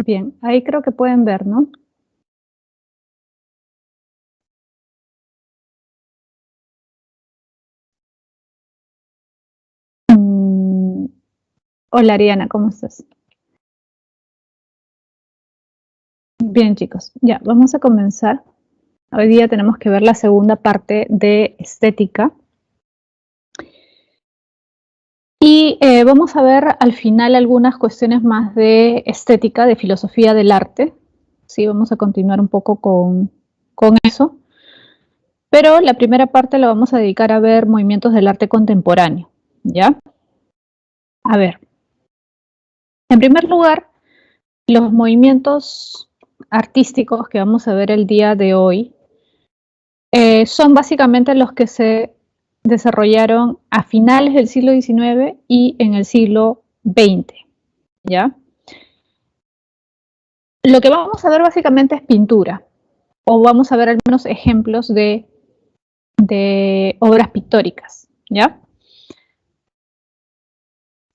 Bien, ahí creo que pueden ver, ¿no? Hola Ariana, ¿cómo estás? Bien, chicos, ya, vamos a comenzar. Hoy día tenemos que ver la segunda parte de estética. Y vamos a ver al final algunas cuestiones más de estética, de filosofía del arte. Sí, vamos a continuar un poco con eso. Pero la primera parte la vamos a dedicar a ver movimientos del arte contemporáneo, ¿ya? A ver, en primer lugar, los movimientos artísticos que vamos a ver el día de hoy son básicamente los que se desarrollaron a finales del siglo XIX y en el siglo XX, ¿ya? Lo que vamos a ver básicamente es pintura, o vamos a ver algunos ejemplos de obras pictóricas, ¿ya?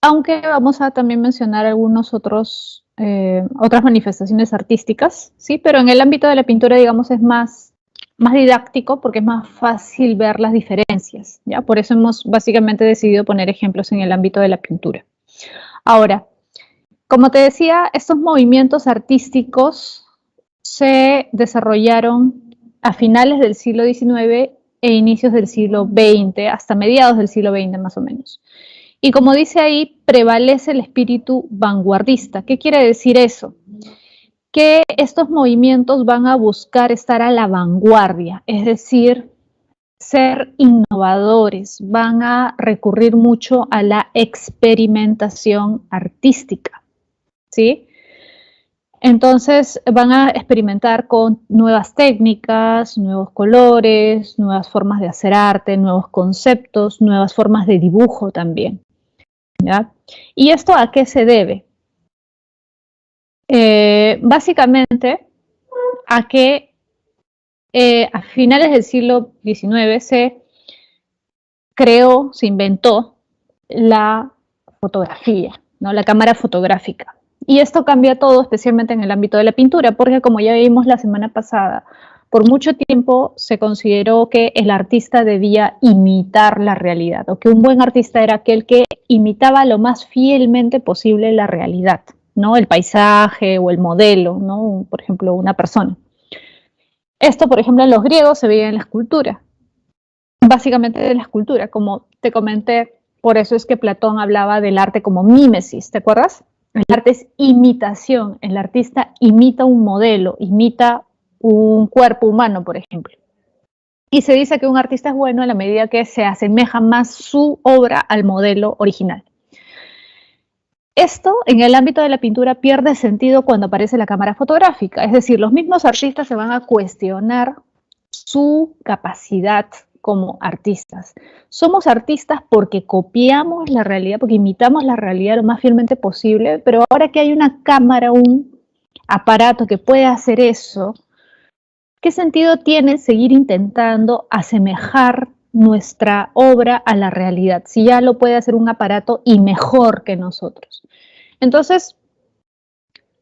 Aunque vamos a también mencionar algunos otras manifestaciones artísticas, ¿sí? Pero en el ámbito de la pintura, digamos, es más didáctico porque es más fácil ver las diferencias, ¿ya? Por eso hemos básicamente decidido poner ejemplos en el ámbito de la pintura. Ahora, como te decía, estos movimientos artísticos se desarrollaron a finales del siglo XIX e inicios del siglo XX, hasta mediados del siglo XX más o menos. Y como dice ahí, prevalece el espíritu vanguardista. ¿Qué quiere decir eso? Que estos movimientos van a buscar estar a la vanguardia, es decir, ser innovadores, van a recurrir mucho a la experimentación artística, ¿sí? Entonces van a experimentar con nuevas técnicas, nuevos colores, nuevas formas de hacer arte, nuevos conceptos, nuevas formas de dibujo también, ¿ya? ¿Y esto a qué se debe? Básicamente a que a finales del siglo XIX se creó, se inventó la fotografía, ¿no? La cámara fotográfica. Y esto cambia todo, especialmente en el ámbito de la pintura, porque como ya vimos la semana pasada, por mucho tiempo se consideró que el artista debía imitar la realidad, o que un buen artista era aquel que imitaba lo más fielmente posible la realidad, ¿no? El paisaje o el modelo, ¿no? Por ejemplo, una persona. Esto, por ejemplo, en los griegos se veía en la escultura, básicamente de la escultura, como te comenté, por eso es que Platón hablaba del arte como mímesis, ¿te acuerdas? El arte es imitación, el artista imita un modelo, imita un cuerpo humano, por ejemplo. Y se dice que un artista es bueno en la medida que se asemeja más su obra al modelo original. Esto en el ámbito de la pintura pierde sentido cuando aparece la cámara fotográfica, es decir, los mismos artistas se van a cuestionar su capacidad como artistas. Somos artistas porque copiamos la realidad, porque imitamos la realidad lo más fielmente posible, pero ahora que hay una cámara, un aparato que puede hacer eso, ¿qué sentido tiene seguir intentando asemejar nuestra obra a la realidad si ya lo puede hacer un aparato y mejor que nosotros? Entonces,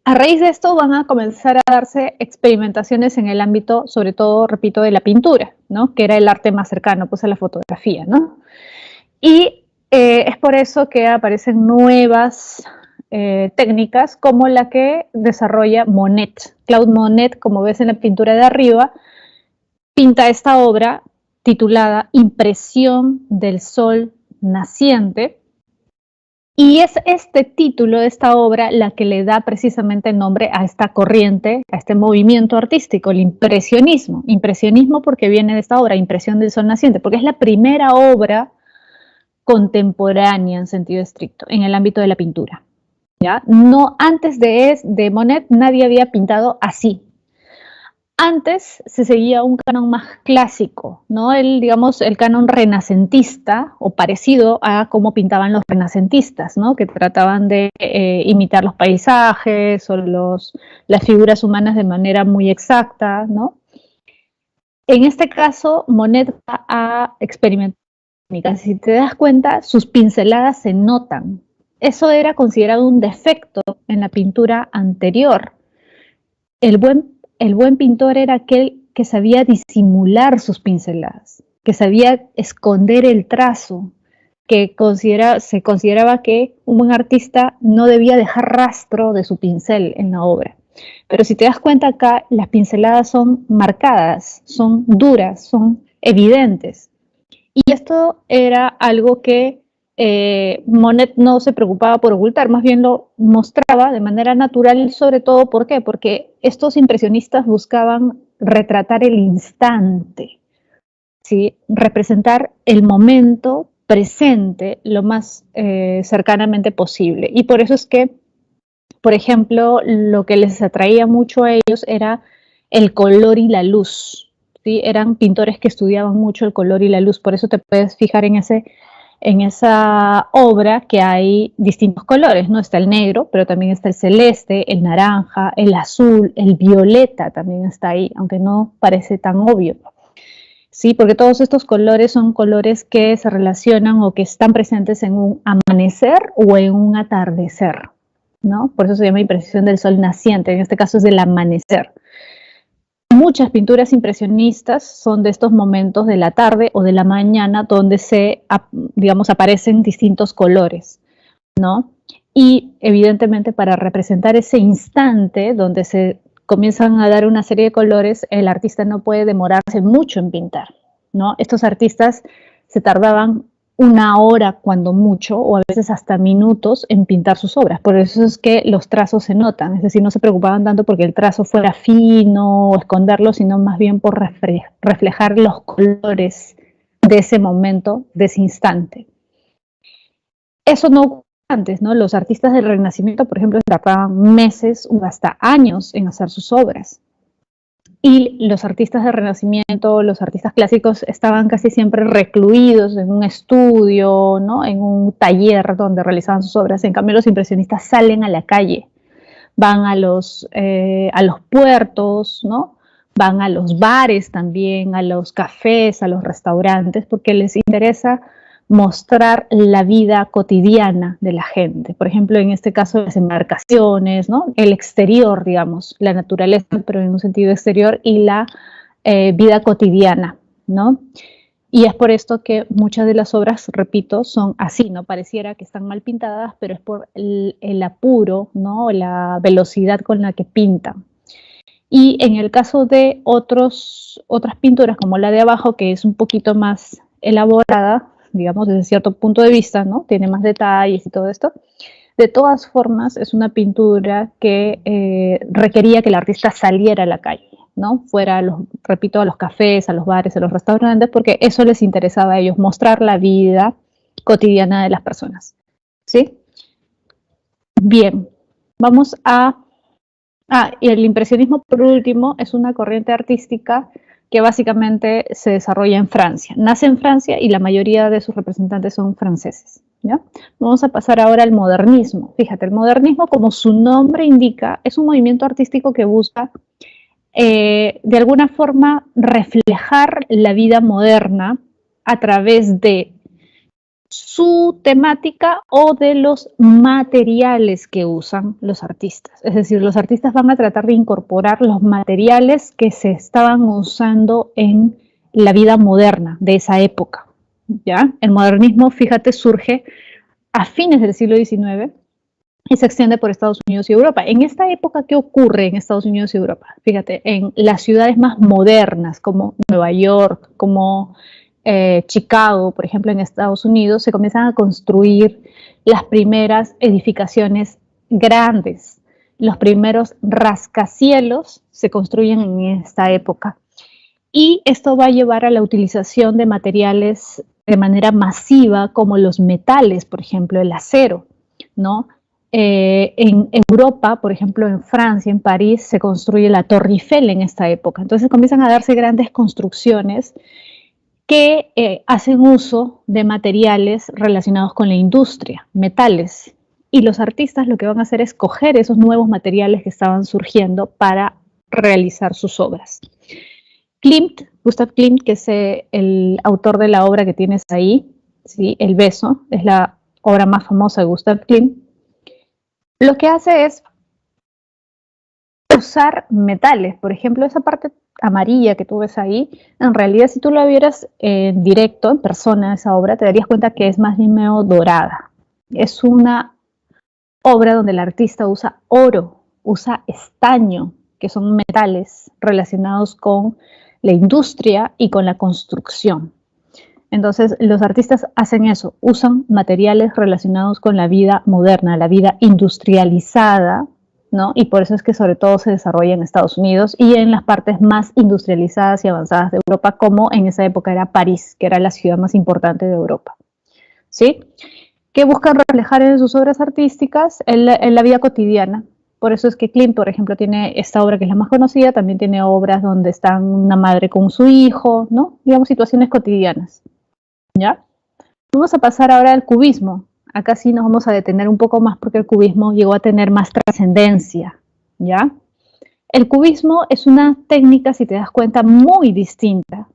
a raíz de esto van a comenzar a darse experimentaciones en el ámbito, sobre todo, repito, de la pintura, ¿no? Que era el arte más cercano, pues, a la fotografía, ¿no? Y es por eso que aparecen nuevas técnicas como la que desarrolla Monet. Claude Monet, como ves en la pintura de arriba, pinta esta obra titulada Impresión del Sol Naciente, y es este título de esta obra la que le da precisamente nombre a esta corriente, a este movimiento artístico, el impresionismo. Impresionismo porque viene de esta obra, Impresión del Sol Naciente, porque es la primera obra contemporánea en sentido estricto, en el ámbito de la pintura, ¿ya? No, antes de Monet nadie había pintado así. Antes se seguía un canon más clásico, ¿no? Digamos, el canon renacentista, o parecido a cómo pintaban los renacentistas, ¿no? Que trataban de imitar los paisajes o las figuras humanas de manera muy exacta, ¿no? En este caso, Monet va a experimentar. Si te das cuenta, sus pinceladas se notan. Eso era considerado un defecto en la pintura anterior. el buen pintor era aquel que sabía disimular sus pinceladas, que sabía esconder el trazo, que se consideraba que un buen artista no debía dejar rastro de su pincel en la obra. Pero si te das cuenta acá, las pinceladas son marcadas, son duras, son evidentes. Y esto era algo que Monet no se preocupaba por ocultar, más bien lo mostraba de manera natural, sobre todo, ¿por qué? Porque estos impresionistas buscaban retratar el instante, ¿sí? Representar el momento presente lo más cercanamente posible. Y por eso es que, por ejemplo, lo que les atraía mucho a ellos era el color y la luz. ¿Sí? Eran pintores que estudiaban mucho el color y la luz, por eso te puedes fijar en esa obra que hay distintos colores, ¿no? Está el negro, pero también está el celeste, el naranja, el azul, el violeta también está ahí, aunque no parece tan obvio. Sí, porque todos estos colores son colores que se relacionan o que están presentes en un amanecer o en un atardecer, ¿no? Por eso se llama impresión del sol naciente, en este caso es del amanecer. Muchas pinturas impresionistas son de estos momentos de la tarde o de la mañana donde digamos, aparecen distintos colores, ¿no? Y evidentemente para representar ese instante donde se comienzan a dar una serie de colores, el artista no puede demorarse mucho en pintar, ¿no? Estos artistas se tardaban una hora cuando mucho, o a veces hasta minutos en pintar sus obras. Por eso es que los trazos se notan, es decir, no se preocupaban tanto porque el trazo fuera fino o esconderlo, sino más bien por reflejar los colores de ese momento, de ese instante. Eso no ocurre antes, ¿no? Los artistas del Renacimiento, por ejemplo, tardaban meses o hasta años en hacer sus obras. Y los artistas del Renacimiento, los artistas clásicos, estaban casi siempre recluidos en un estudio, ¿no? En un taller donde realizaban sus obras. En cambio, los impresionistas salen a la calle, van a los puertos, ¿no? Van a los bares también, a los cafés, a los restaurantes, porque les interesa mostrar la vida cotidiana de la gente. Por ejemplo, en este caso, las embarcaciones, ¿no? El exterior, digamos, la naturaleza, pero en un sentido exterior, y la vida cotidiana, ¿no? Y es por esto que muchas de las obras, repito, son así, ¿no? Pareciera que están mal pintadas, pero es por el apuro, ¿no? La velocidad con la que pintan. Y en el caso de otras pinturas, como la de abajo, que es un poquito más elaborada, digamos, desde cierto punto de vista, ¿no? Tiene más detalles y todo esto. De todas formas, es una pintura que requería que el artista saliera a la calle, ¿no? Fuera, repito, a los cafés, a los bares, a los restaurantes, porque eso les interesaba a ellos, mostrar la vida cotidiana de las personas, ¿sí? Bien, vamos a... y el impresionismo, por último, es una corriente artística que básicamente se desarrolla en Francia. Nace en Francia y la mayoría de sus representantes son franceses, ¿ya? Vamos a pasar ahora al modernismo. Fíjate, el modernismo, como su nombre indica, es un movimiento artístico que busca de alguna forma reflejar la vida moderna a través de su temática o de los materiales que usan los artistas. Es decir, los artistas van a tratar de incorporar los materiales que se estaban usando en la vida moderna de esa época, ¿ya? El modernismo, fíjate, surge a fines del siglo XIX y se extiende por Estados Unidos y Europa. En esta época, ¿qué ocurre en Estados Unidos y Europa? Fíjate, en las ciudades más modernas como Nueva York, como Chicago, por ejemplo, en Estados Unidos, se comienzan a construir las primeras edificaciones grandes. Los primeros rascacielos se construyen en esta época. Y esto va a llevar a la utilización de materiales de manera masiva, como los metales, por ejemplo, el acero, ¿no? En Europa, por ejemplo, en Francia, en París, se construye la Torre Eiffel en esta época. Entonces comienzan a darse grandes construcciones que hacen uso de materiales relacionados con la industria, metales. Y los artistas lo que van a hacer es coger esos nuevos materiales que estaban surgiendo para realizar sus obras. Gustav Klimt, que es el autor de la obra que tienes ahí, ¿sí? El beso, es la obra más famosa de Gustav Klimt, lo que hace es usar metales. Por ejemplo, esa parte amarilla que tú ves ahí, en realidad si tú la vieras en directo, en persona, esa obra, te darías cuenta que es más bien medio dorada. Es una obra donde el artista usa oro, usa estaño, que son metales relacionados con la industria y con la construcción. Entonces, los artistas hacen eso, usan materiales relacionados con la vida moderna, la vida industrializada, ¿no? Y por eso es que sobre todo se desarrolla en Estados Unidos y en las partes más industrializadas y avanzadas de Europa, como en esa época era París, que era la ciudad más importante de Europa, ¿sí? Que buscan reflejar en sus obras artísticas en la vida cotidiana. Por eso es que Klimt, por ejemplo, tiene esta obra que es la más conocida, también tiene obras donde están una madre con su hijo, ¿no? Digamos, situaciones cotidianas, ¿ya? Vamos a pasar ahora al cubismo. Acá sí nos vamos a detener un poco más porque el cubismo llegó a tener más trascendencia, ¿ya? El cubismo es una técnica, si te das cuenta, muy distinta,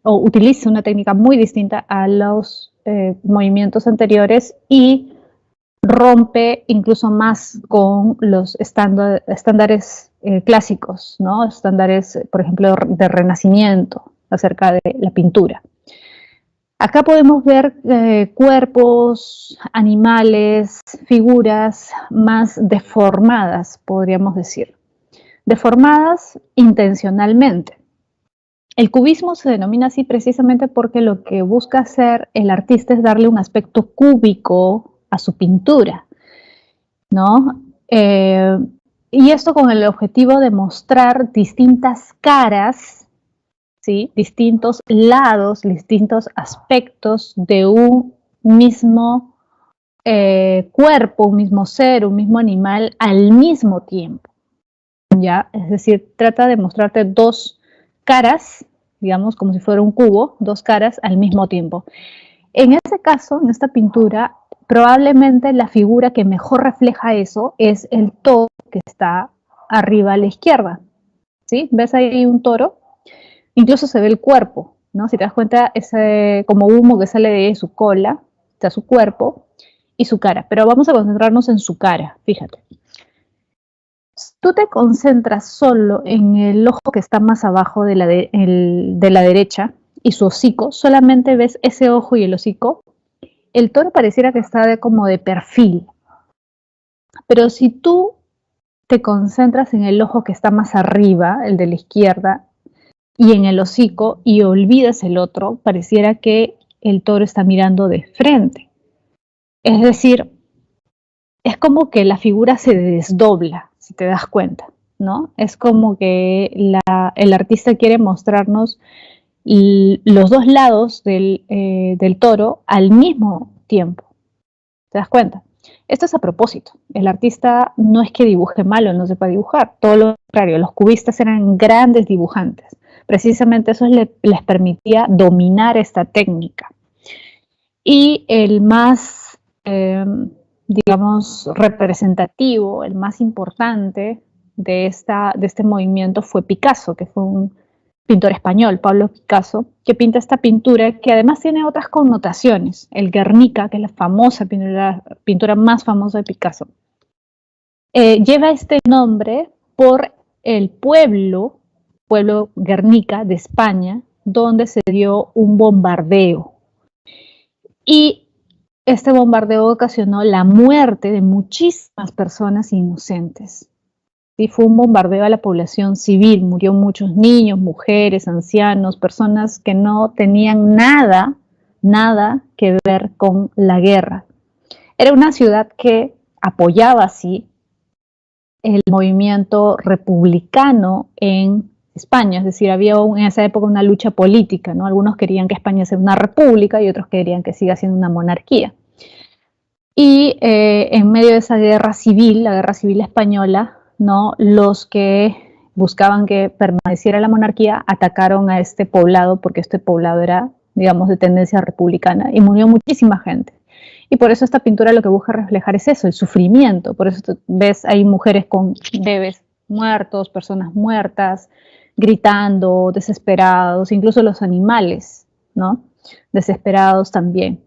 o utiliza una técnica muy distinta a los movimientos anteriores y rompe incluso más con los estándares clásicos, ¿no? Estándares, por ejemplo, de Renacimiento acerca de la pintura. Acá podemos ver cuerpos, animales, figuras más deformadas, podríamos decir. Deformadas intencionalmente. El cubismo se denomina así precisamente porque lo que busca hacer el artista es darle un aspecto cúbico a su pintura, ¿no? Y esto con el objetivo de mostrar distintas caras, ¿sí? Distintos lados, distintos aspectos de un mismo cuerpo, un mismo ser, un mismo animal al mismo tiempo, ¿ya? Es decir, trata de mostrarte dos caras, digamos, como si fuera un cubo, dos caras al mismo tiempo. En este caso, en esta pintura, probablemente la figura que mejor refleja eso es el toro que está arriba a la izquierda, ¿sí? ¿Ves ahí un toro? Incluso se ve el cuerpo, ¿no? Si te das cuenta, ese como humo que sale de su cola, está su cuerpo y su cara. Pero vamos a concentrarnos en su cara, fíjate. Si tú te concentras solo en el ojo que está más abajo de la derecha y su hocico, solamente ves ese ojo y el hocico, el toro pareciera que está como de perfil. Pero si tú te concentras en el ojo que está más arriba, el de la izquierda, y en el hocico, y olvidas el otro, pareciera que el toro está mirando de frente. Es decir, es como que la figura se desdobla, si te das cuenta, ¿no? Es como que el artista quiere mostrarnos los dos lados del toro al mismo tiempo. ¿Te das cuenta? Esto es a propósito. El artista no es que dibuje mal o no sepa dibujar, todo lo contrario, los cubistas eran grandes dibujantes. Precisamente eso les permitía dominar esta técnica. Y el más, digamos, representativo, el más importante de este movimiento fue Picasso, que fue un pintor español, Pablo Picasso, que pinta esta pintura que además tiene otras connotaciones. El Guernica, que es la famosa pintura más famosa de Picasso, lleva este nombre por el pueblo Guernica de España, donde se dio un bombardeo. Y este bombardeo ocasionó la muerte de muchísimas personas inocentes. Sí, fue un bombardeo a la población civil, murió muchos niños, mujeres, ancianos, personas que no tenían nada que ver con la guerra. Era una ciudad que apoyaba así el movimiento republicano en España, es decir, había en esa época una lucha política, ¿no? Algunos querían que España sea una república y otros querían que siga siendo una monarquía. Y en medio de esa guerra civil, la guerra civil española, ¿no? Los que buscaban que permaneciera la monarquía atacaron a este poblado porque este poblado era, digamos, de tendencia republicana y murió muchísima gente. Y por eso esta pintura lo que busca reflejar es eso, el sufrimiento. Por eso ves hay mujeres con bebés muertos, personas muertas, gritando, desesperados, incluso los animales, ¿no? Desesperados también.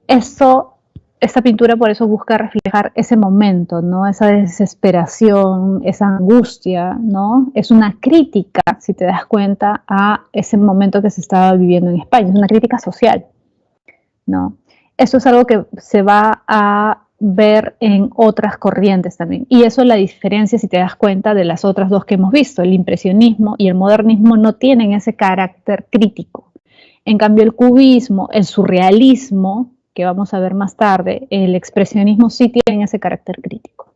Esto esta pintura por eso busca reflejar ese momento, ¿no? Esa desesperación, esa angustia, ¿no? Es una crítica, si te das cuenta, a ese momento que se estaba viviendo en España, es una crítica social, ¿no? Eso es algo que se va a ver en otras corrientes también. Y eso es la diferencia, si te das cuenta, de las otras dos que hemos visto. El impresionismo y el modernismo no tienen ese carácter crítico. En cambio, el cubismo, el surrealismo, que vamos a ver más tarde, el expresionismo sí tienen ese carácter crítico.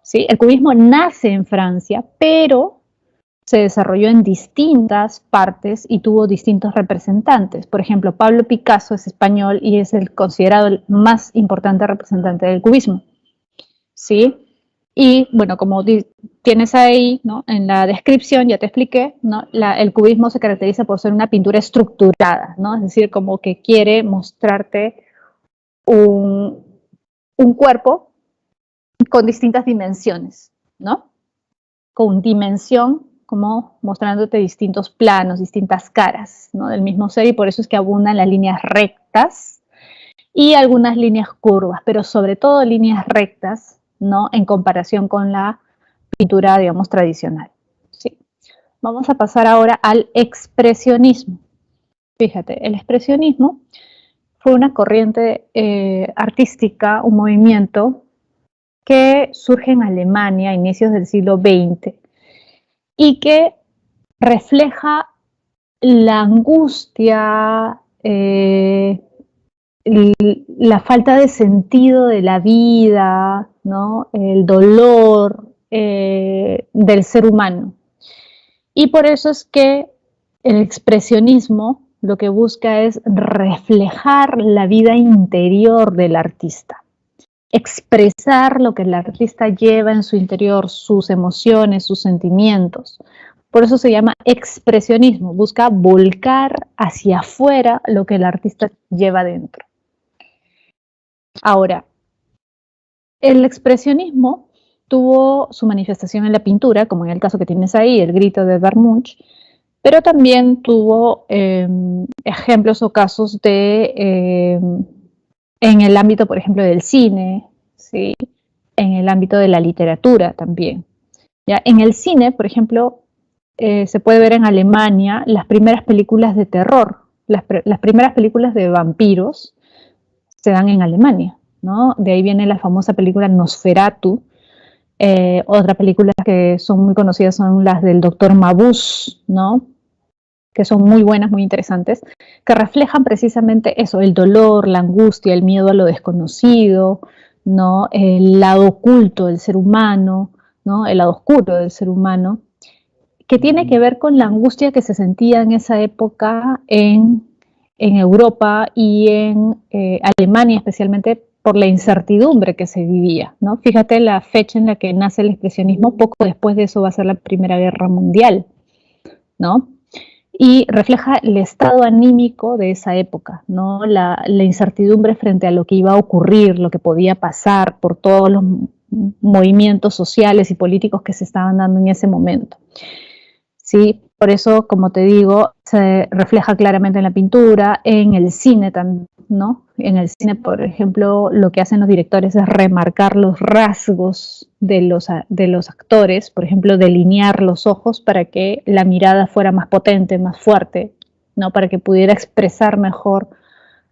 ¿Sí? El cubismo nace en Francia, pero se desarrolló en distintas partes y tuvo distintos representantes. Por ejemplo, Pablo Picasso es español y es el considerado el más importante representante del cubismo. ¿Sí? Y bueno, como tienes ahí, ¿no? En la descripción ya te expliqué, ¿no? El cubismo se caracteriza por ser una pintura estructurada, ¿no? Es decir, como que quiere mostrarte un cuerpo con distintas dimensiones, ¿no? Con dimensión, como mostrándote distintos planos, distintas caras, ¿no? Del mismo ser, y por eso es que abundan las líneas rectas y algunas líneas curvas, pero sobre todo líneas rectas, ¿no? En comparación con la pintura, digamos, tradicional. ¿Sí? Vamos a pasar ahora al expresionismo. Fíjate, el expresionismo fue una corriente artística, un movimiento que surge en Alemania a inicios del siglo XX y que refleja la angustia, la falta de sentido de la vida, ¿no? El dolor del ser humano. Y por eso es que el expresionismo lo que busca es reflejar la vida interior del artista, expresar lo que el artista lleva en su interior, sus emociones, sus sentimientos. Por eso se llama expresionismo, busca volcar hacia afuera lo que el artista lleva dentro. Ahora, el expresionismo tuvo su manifestación en la pintura, como en el caso que tienes ahí, el grito de Edvard Munch, pero también tuvo ejemplos o casos en el ámbito, por ejemplo, del cine, ¿sí? En el ámbito de la literatura también. ¿Ya? En el cine, por ejemplo, se puede ver en Alemania las primeras películas de terror, las primeras películas de vampiros se dan en Alemania, ¿no? De ahí viene la famosa película Nosferatu. Otras películas que son muy conocidas son las del Dr. Mabuse, ¿no? Que son muy buenas, muy interesantes, que reflejan precisamente eso, el dolor, la angustia, el miedo a lo desconocido, ¿no? El lado oculto del ser humano, ¿no? El lado oscuro del ser humano, que tiene que ver con la angustia que se sentía en esa época en Europa y en Alemania, especialmente por la incertidumbre que se vivía, ¿no? Fíjate la fecha en la que nace el expresionismo, poco después de eso va a ser la Primera Guerra Mundial, ¿no? Y refleja el estado anímico de esa época, ¿no? La incertidumbre frente a lo que iba a ocurrir, lo que podía pasar por todos los movimientos sociales y políticos que se estaban dando en ese momento. ¿Sí? Por eso, como te digo, se refleja claramente en la pintura, en el cine también, ¿no? En el cine, por ejemplo, lo que hacen los directores es remarcar los rasgos de los actores, por ejemplo, delinear los ojos para que la mirada fuera más potente, más fuerte, ¿no? Para que pudiera expresar mejor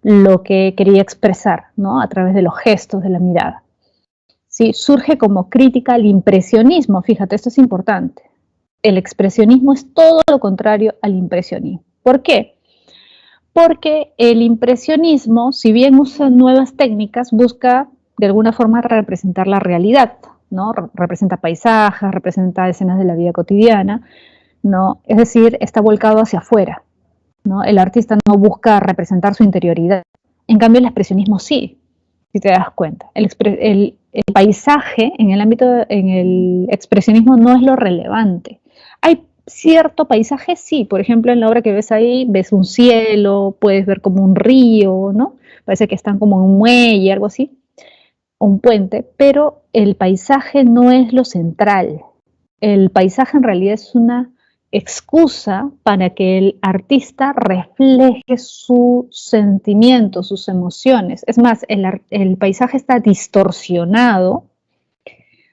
lo que quería expresar, ¿no? A través de los gestos de la mirada. ¿Sí? Surge como crítica al impresionismo, fíjate, esto es importante. El expresionismo es todo lo contrario al impresionismo. ¿Por qué? Porque el impresionismo, si bien usa nuevas técnicas, busca de alguna forma representar la realidad, ¿no? Representa paisajes, representa escenas de la vida cotidiana, ¿no? Es decir, está volcado hacia afuera, ¿no? El artista no busca representar su interioridad. En cambio, el expresionismo sí, si te das cuenta. El paisaje en el expresionismo no es lo relevante. Hay cierto paisaje, sí, por ejemplo, en la obra que ves ahí, ves un cielo, puedes ver como un río, ¿no? Parece que están como en un muelle, algo así, o un puente, pero el paisaje no es lo central. El paisaje en realidad es una excusa para que el artista refleje sus sentimientos, sus emociones. Es más, el paisaje está distorsionado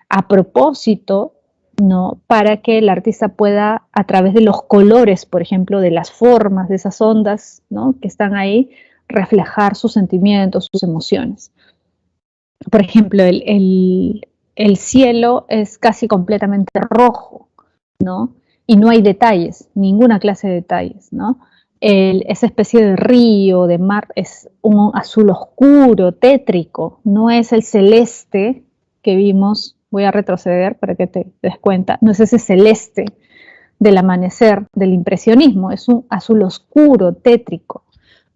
a propósito, ¿no? Para que el artista pueda, a través de los colores, por ejemplo, de las formas, de esas ondas, ¿no?, que están ahí, reflejar sus sentimientos, sus emociones. Por ejemplo, el cielo es casi completamente rojo, ¿no? Y no hay detalles, ninguna clase de detalles, ¿no? Esa especie de río, de mar, es un azul oscuro, tétrico, no es el celeste que vimos. Voy a retroceder para que te des cuenta, no es ese celeste del amanecer, del impresionismo, es un azul oscuro, tétrico,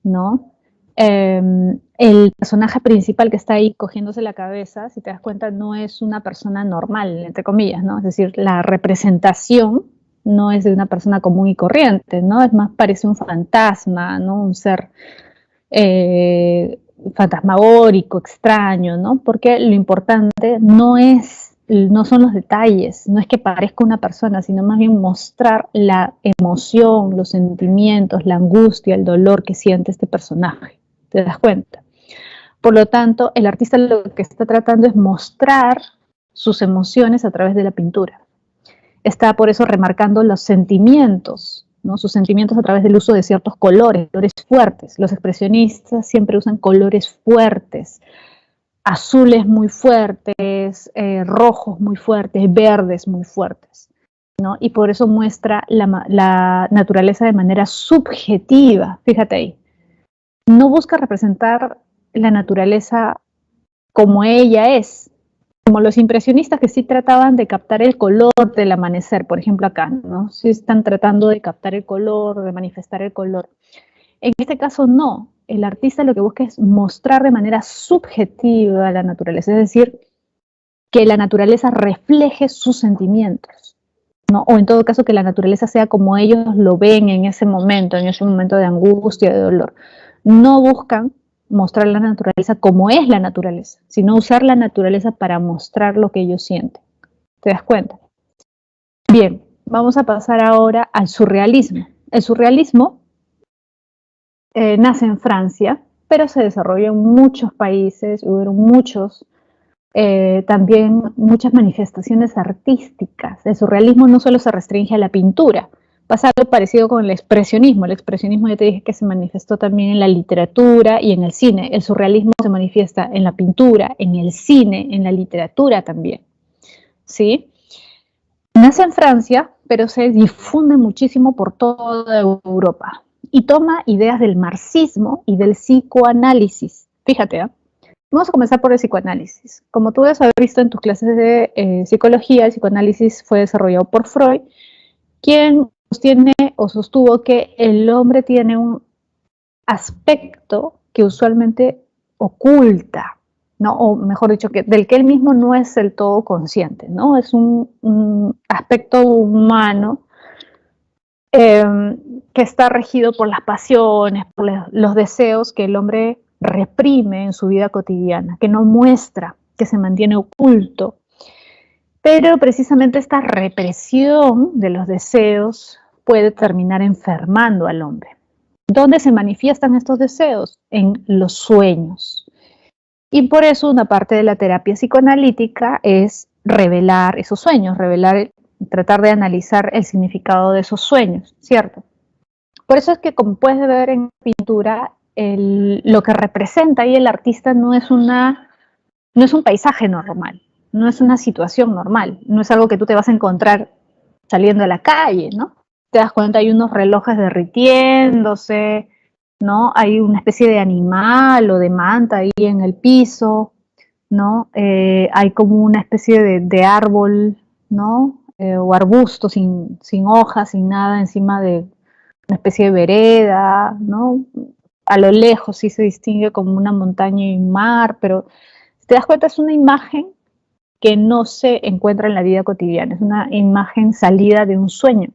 ¿no? El personaje principal que está ahí cogiéndose la cabeza, si te das cuenta, no es una persona normal, entre comillas, ¿no? Es decir, la representación no es de una persona común y corriente, ¿no? Es más, parece un fantasma, ¿no? Un ser fantasmagórico, extraño, ¿no? Porque lo importante no son los detalles, no es que parezca una persona, sino más bien mostrar la emoción, los sentimientos, la angustia, el dolor que siente este personaje. ¿Te das cuenta? Por lo tanto, el artista lo que está tratando es mostrar sus emociones a través de la pintura. Está por eso remarcando los sentimientos, ¿no? Sus sentimientos a través del uso de ciertos colores fuertes. Los expresionistas siempre usan colores fuertes, azules muy fuertes, rojos muy fuertes, verdes muy fuertes, ¿no? Y por eso muestra la naturaleza de manera subjetiva, fíjate ahí. No busca representar la naturaleza como ella es, como los impresionistas que sí trataban de captar el color del amanecer, por ejemplo acá, ¿no? Sí están tratando de captar el color, de manifestar el color. En este caso no, el artista lo que busca es mostrar de manera subjetiva la naturaleza, es decir, que la naturaleza refleje sus sentimientos, ¿no? O en todo caso que la naturaleza sea como ellos lo ven en ese momento de angustia, de dolor. No buscan mostrar la naturaleza como es la naturaleza, sino usar la naturaleza para mostrar lo que ellos sienten. ¿Te das cuenta? Bien, vamos a pasar ahora al surrealismo. El surrealismo nace en Francia, pero se desarrolló en muchos países, hubo también muchas manifestaciones artísticas. El surrealismo no solo se restringe a la pintura, pasa algo parecido con el expresionismo. El expresionismo ya te dije que se manifestó también en la literatura y en el cine. El surrealismo se manifiesta en la pintura, en el cine, en la literatura también, ¿sí? Nace en Francia, pero se difunde muchísimo por toda Europa y toma ideas del marxismo y del psicoanálisis. Fíjate, ¿eh? Vamos a comenzar por el psicoanálisis. Como tú debes haber visto en tus clases de psicología, el psicoanálisis fue desarrollado por Freud, quien sostiene o sostuvo que el hombre tiene un aspecto que usualmente oculta, ¿no? O mejor dicho, del que él mismo no es del todo consciente, ¿no? Es un aspecto humano que está regido por las pasiones, por los deseos que el hombre reprime en su vida cotidiana, que no muestra, que se mantiene oculto. Pero precisamente esta represión de los deseos puede terminar enfermando al hombre. ¿Dónde se manifiestan estos deseos? En los sueños. Y por eso una parte de la terapia psicoanalítica es revelar esos sueños, tratar de analizar el significado de esos sueños, ¿cierto? Por eso es que, como puedes ver en pintura, lo que representa ahí el artista no es un paisaje normal, no es una situación normal, no es algo que tú te vas a encontrar saliendo a la calle, ¿no? Te das cuenta, hay unos relojes derritiéndose, ¿no? Hay una especie de animal o de manta ahí en el piso, ¿no? Hay como una especie de árbol, ¿no? O arbusto sin hojas, sin nada, encima de una especie de vereda, ¿no? A lo lejos sí se distingue como una montaña y un mar, pero si te das cuenta es una imagen que no se encuentra en la vida cotidiana, es una imagen salida de un sueño.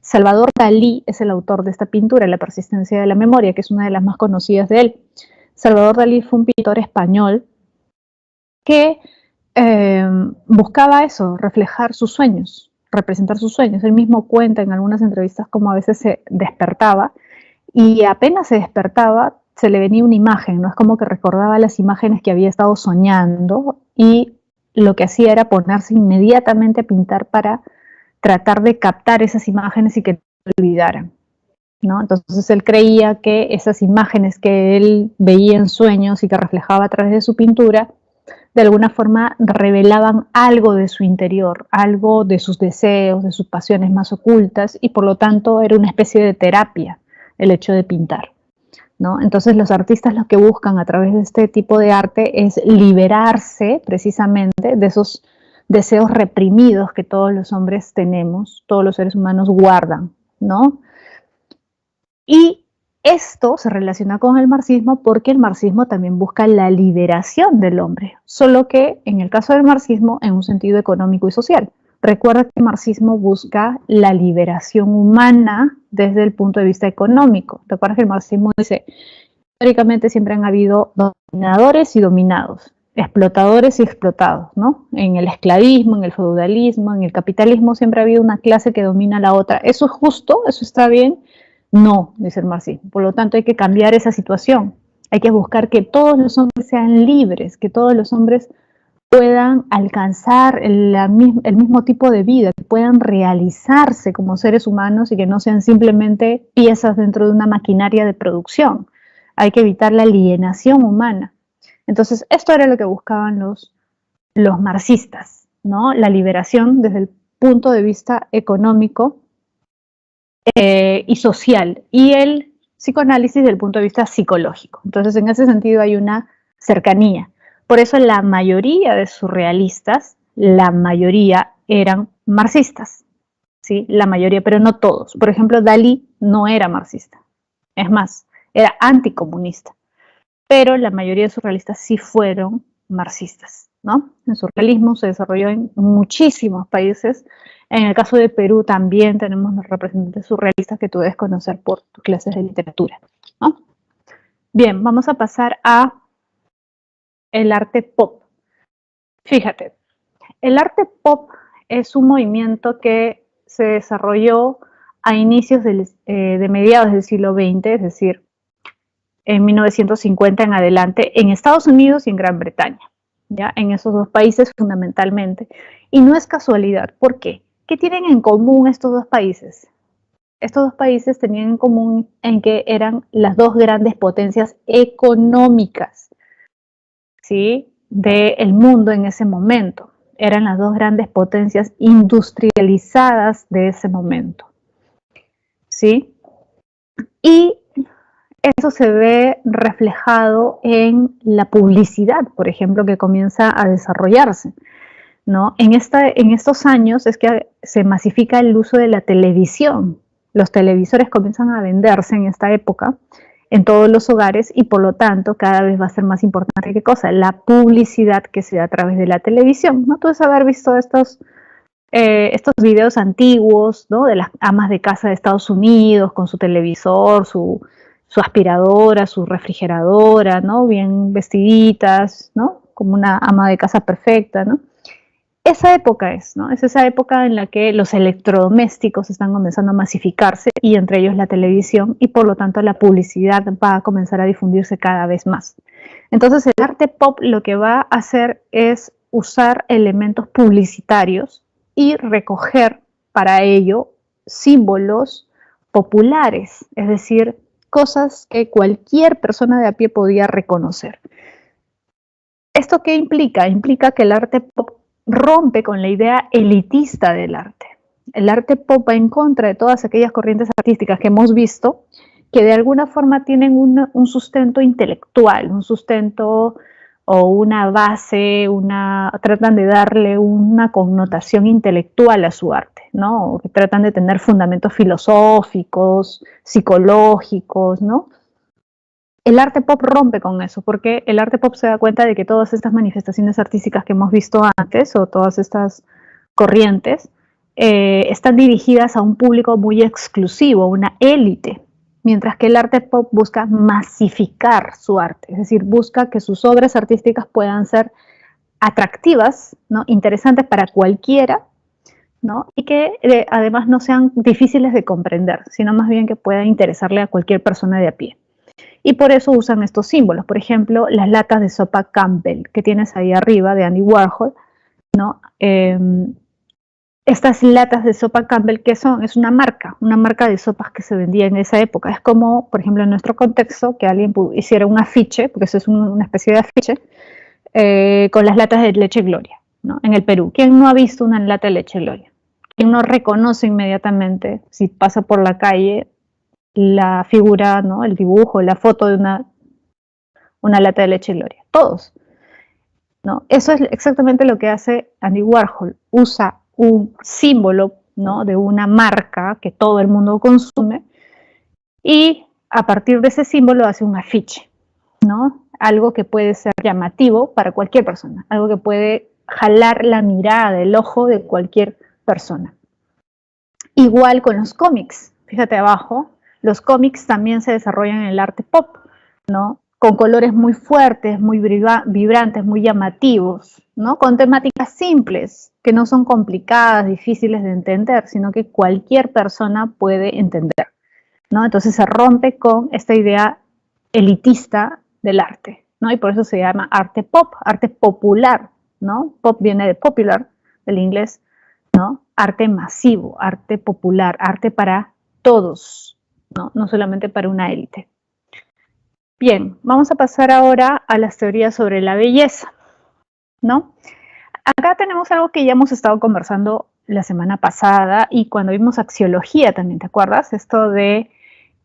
Salvador Dalí es el autor de esta pintura, La persistencia de la memoria, que es una de las más conocidas de él. Salvador Dalí fue un pintor español que buscaba eso, reflejar sus sueños. representar sus sueños. Él mismo cuenta en algunas entrevistas cómo a veces se despertaba y apenas se despertaba se le venía una imagen, ¿no? Es como que recordaba las imágenes que había estado soñando y lo que hacía era ponerse inmediatamente a pintar para tratar de captar esas imágenes y que no se olvidaran, ¿no? Entonces él creía que esas imágenes que él veía en sueños y que reflejaba a través de su pintura, de alguna forma revelaban algo de su interior, algo de sus deseos, de sus pasiones más ocultas, y por lo tanto era una especie de terapia el hecho de pintar, ¿no? Entonces los artistas lo que buscan a través de este tipo de arte es liberarse precisamente de esos deseos reprimidos que todos los hombres tenemos, todos los seres humanos guardan, ¿no? Y esto se relaciona con el marxismo porque el marxismo también busca la liberación del hombre, solo que en el caso del marxismo en un sentido económico y social. Recuerda que el marxismo busca la liberación humana desde el punto de vista económico. Recuerda que el marxismo dice, históricamente siempre han habido dominadores y dominados, explotadores y explotados, ¿no? En el esclavismo, en el feudalismo, en el capitalismo siempre ha habido una clase que domina a la otra. ¿Eso es justo? ¿Eso está bien? No, dice el marxismo. Por lo tanto, hay que cambiar esa situación. Hay que buscar que todos los hombres sean libres, que todos los hombres puedan alcanzar el mismo tipo de vida, que puedan realizarse como seres humanos y que no sean simplemente piezas dentro de una maquinaria de producción. Hay que evitar la alienación humana. Entonces, esto era lo que buscaban los marxistas, ¿no? La liberación desde el punto de vista económico y social, y el psicoanálisis desde el punto de vista psicológico. Entonces, en ese sentido hay una cercanía. Por eso la mayoría de surrealistas, la mayoría eran marxistas, ¿sí? La mayoría, pero no todos. Por ejemplo, Dalí no era marxista, es más, era anticomunista, pero la mayoría de surrealistas sí fueron marxistas, ¿no? El surrealismo se desarrolló en muchísimos países. En el caso de Perú también tenemos los representantes surrealistas que tú debes conocer por tus clases de literatura, ¿no? Bien, vamos a pasar a el arte pop. Fíjate, el arte pop es un movimiento que se desarrolló a inicios de mediados del siglo XX, es decir, en 1950 en adelante, en Estados Unidos y en Gran Bretaña, ¿ya? En esos dos países fundamentalmente. Y no es casualidad. ¿Por qué? ¿Qué tienen en común estos dos países? Estos dos países tenían en común en que eran las dos grandes potencias económicas, ¿sí?, del mundo en ese momento. Eran las dos grandes potencias industrializadas de ese momento, ¿sí? Y eso se ve reflejado en la publicidad, por ejemplo, que comienza a desarrollarse, ¿no? En estos años es que se masifica el uso de la televisión. Los televisores comienzan a venderse en esta época en todos los hogares y por lo tanto cada vez va a ser más importante ¿qué cosa? La publicidad que se da a través de la televisión, ¿no? Tú debes haber visto estos videos antiguos, ¿no? De las amas de casa de Estados Unidos con su televisor, su aspiradora, su refrigeradora, ¿no? Bien vestiditas, ¿no? Como una ama de casa perfecta, ¿no? Esa época es, ¿no? Es esa época en la que los electrodomésticos están comenzando a masificarse y entre ellos la televisión y por lo tanto la publicidad va a comenzar a difundirse cada vez más. Entonces el arte pop lo que va a hacer es usar elementos publicitarios y recoger para ello símbolos populares, es decir, cosas que cualquier persona de a pie podía reconocer. ¿Esto qué implica? Implica que el arte pop rompe con la idea elitista del arte. El arte pop va en contra de todas aquellas corrientes artísticas que hemos visto que de alguna forma tienen un sustento intelectual, un sustento o una base, tratan de darle una connotación intelectual a su arte, ¿no? O que tratan de tener fundamentos filosóficos, psicológicos, ¿no? El arte pop rompe con eso, porque el arte pop se da cuenta de que todas estas manifestaciones artísticas que hemos visto antes, o todas estas corrientes, están dirigidas a un público muy exclusivo, una élite, mientras que el arte pop busca masificar su arte, es decir, busca que sus obras artísticas puedan ser atractivas, ¿no? Interesantes para cualquiera, ¿no? Y que además no sean difíciles de comprender, sino más bien que puedan interesarle a cualquier persona de a pie. Y por eso usan estos símbolos. Por ejemplo, las latas de sopa Campbell que tienes ahí arriba de Andy Warhol, ¿no? Estas latas de sopa Campbell, ¿qué son? Es una marca de sopas que se vendía en esa época. Es como, por ejemplo, en nuestro contexto, que alguien hiciera un afiche, porque eso es una especie de afiche, con las latas de leche Gloria, ¿no? En el Perú. ¿Quién no ha visto una lata de leche Gloria? ¿Quién no reconoce inmediatamente, si pasa por la calle, la figura, ¿no? El dibujo, la foto de una lata de leche Gloria? Todos, ¿no? Eso es exactamente lo que hace Andy Warhol. Usa un símbolo, ¿no? De una marca que todo el mundo consume y a partir de ese símbolo hace un afiche, ¿no? Algo que puede ser llamativo para cualquier persona, algo que puede jalar la mirada, el ojo de cualquier persona. Igual con los cómics, fíjate abajo, los cómics también se desarrollan en el arte pop, ¿no? Con colores muy fuertes, muy vibrantes, muy llamativos, ¿no? Con temáticas simples, que no son complicadas, difíciles de entender, sino que cualquier persona puede entender, ¿no? Entonces se rompe con esta idea elitista del arte, ¿no? Y por eso se llama arte pop, arte popular, ¿no? Pop viene de popular, del inglés, ¿no? Arte masivo, arte popular, arte para todos, ¿no? No solamente para una élite. Bien, vamos a pasar ahora a las teorías sobre la belleza, ¿no? Acá tenemos algo que ya hemos estado conversando la semana pasada y cuando vimos axiología también, ¿te acuerdas? Esto de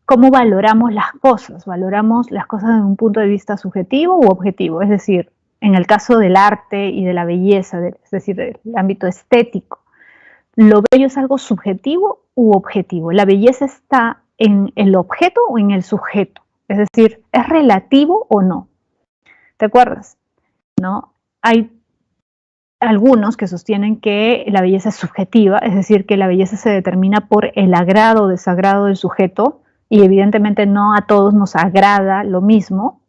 cómo valoramos las cosas desde un punto de vista subjetivo u objetivo, es decir, en el caso del arte y de la belleza, es decir, del ámbito estético, ¿lo bello es algo subjetivo u objetivo? ¿La belleza está en el objeto o en el sujeto? Es decir, ¿es relativo o no? ¿Te acuerdas? ¿No? Hay algunos que sostienen que la belleza es subjetiva, es decir, que la belleza se determina por el agrado o desagrado del sujeto, y evidentemente no a todos nos agrada lo mismo,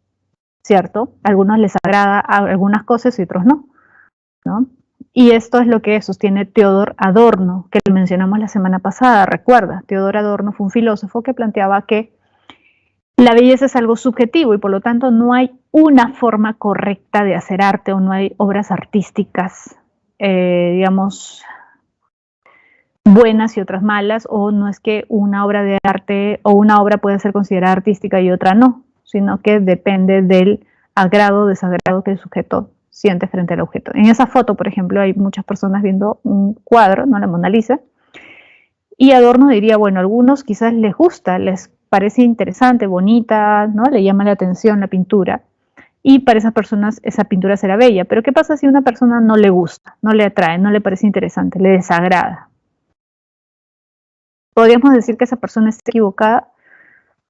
¿cierto? A algunos les agrada algunas cosas y otros no, ¿no? Y esto es lo que sostiene Theodor Adorno, que lo mencionamos la semana pasada, recuerda, Theodor Adorno fue un filósofo que planteaba que la belleza es algo subjetivo y por lo tanto no hay una forma correcta de hacer arte o no hay obras artísticas, digamos, buenas y otras malas, o no es que una obra de arte o una obra puede ser considerada artística y otra no, sino que depende del agrado o desagrado que el sujeto siente frente al objeto. En esa foto, por ejemplo, hay muchas personas viendo un cuadro, ¿no? La Mona Lisa, y Adorno diría, bueno, a algunos quizás les gusta, les parece interesante, bonita, ¿no? Le llama la atención la pintura, y para esas personas esa pintura será bella. Pero ¿qué pasa si a una persona no le gusta, no le atrae, no le parece interesante, le desagrada? ¿Podríamos decir que esa persona está equivocada?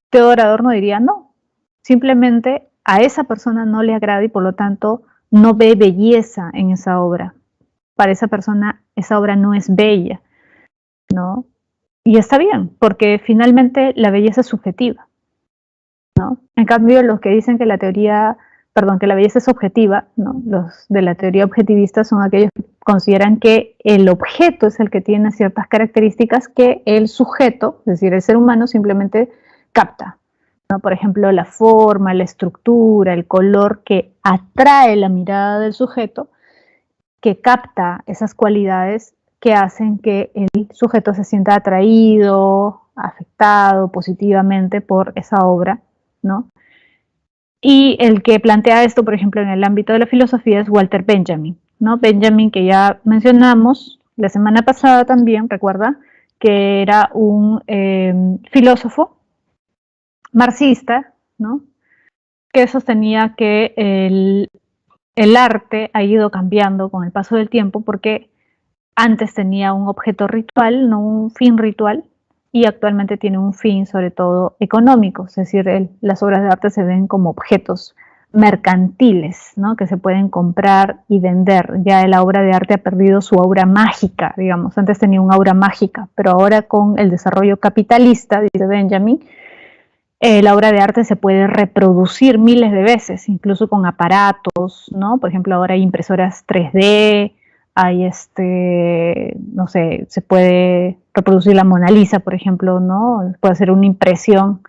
Theodor Adorno diría, no, simplemente a esa persona no le agrada y por lo tanto no ve belleza en esa obra. Para esa persona esa obra no es bella, ¿no? Y está bien, porque finalmente la belleza es subjetiva, ¿no? En cambio, los que dicen que la belleza es objetiva, ¿no? Los de la teoría objetivista son aquellos que consideran que el objeto es el que tiene ciertas características que el sujeto, es decir, el ser humano, simplemente capta, ¿no? Por ejemplo, la forma, la estructura, el color que atrae la mirada del sujeto, que capta esas cualidades que hacen que el sujeto se sienta atraído, afectado positivamente por esa obra, ¿no? Y el que plantea esto, por ejemplo, en el ámbito de la filosofía es Walter Benjamin, ¿no? Benjamin, que ya mencionamos la semana pasada también, recuerda, que era un filósofo marxista, ¿no? Que sostenía que el arte ha ido cambiando con el paso del tiempo porque antes tenía un objeto ritual, no un fin ritual, y actualmente tiene un fin sobre todo económico, es decir, las obras de arte se ven como objetos mercantiles, ¿no? Que se pueden comprar y vender. Ya la obra de arte ha perdido su aura mágica, digamos, antes tenía un aura mágica, pero ahora con el desarrollo capitalista, dice Benjamin, la obra de arte se puede reproducir miles de veces, incluso con aparatos, ¿no? Por ejemplo, ahora hay impresoras 3D, hay no sé, se puede reproducir la Mona Lisa, por ejemplo, ¿no? Puede hacer una impresión,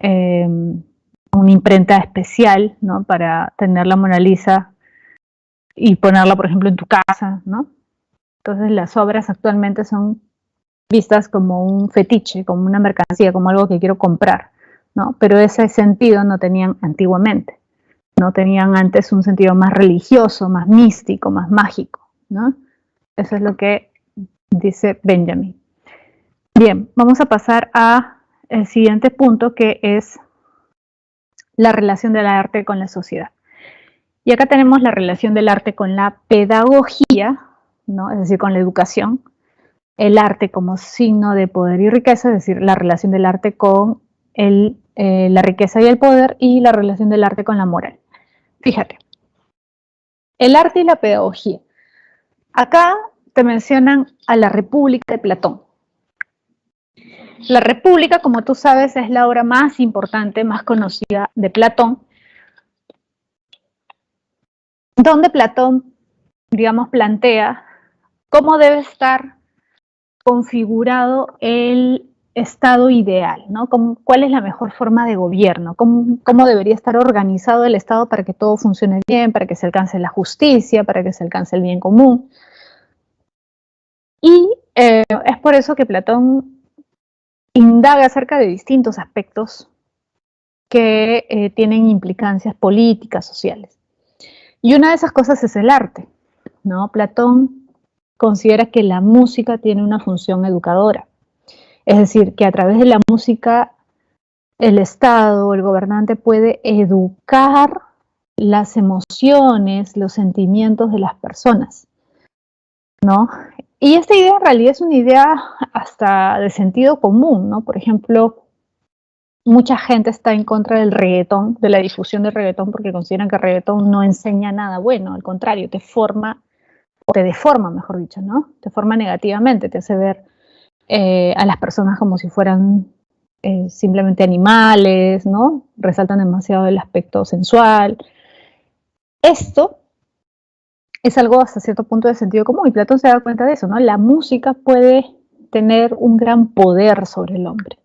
una imprenta especial, ¿no? Para tener la Mona Lisa y ponerla, por ejemplo, en tu casa, ¿no? Entonces las obras actualmente son vistas como un fetiche, como una mercancía, como algo que quiero comprar, ¿no? Pero ese sentido no tenían antiguamente, no tenían antes un sentido más religioso, más místico, más mágico, ¿no? Eso es lo que dice Benjamin. Bien, vamos a pasar a el siguiente punto, que es la relación del arte con la sociedad. Y acá tenemos la relación del arte con la pedagogía, ¿no? Es decir, con la educación, el arte como signo de poder y riqueza, es decir, la relación del arte con la riqueza y el poder, y la relación del arte con la moral. Fíjate, el arte y la pedagogía. Acá te mencionan a la República de Platón. La República, como tú sabes, es la obra más importante, más conocida de Platón, donde Platón, digamos, plantea cómo debe estar configurado el estado ideal, ¿no? ¿Cuál es la mejor forma de gobierno? ¿Cómo debería estar organizado el Estado para que todo funcione bien, para que se alcance la justicia, para que se alcance el bien común? Y es por eso que Platón indaga acerca de distintos aspectos que tienen implicancias políticas, sociales. Y una de esas cosas es el arte, ¿no? Platón considera que la música tiene una función educadora. Es decir, que a través de la música el Estado, el gobernante puede educar las emociones, los sentimientos de las personas, ¿no? Y esta idea en realidad es una idea hasta de sentido común, ¿no? Por ejemplo, mucha gente está en contra del reggaetón, de la difusión del reggaetón, porque consideran que el reggaetón no enseña nada bueno, al contrario, te forma, o te deforma, mejor dicho, ¿no? Te forma negativamente, te hace ver a las personas como si fueran simplemente animales, ¿no? Resaltan demasiado el aspecto sensual. Esto es algo hasta cierto punto de sentido común, y Platón se da cuenta de eso, ¿no? La música puede tener un gran poder sobre el hombre.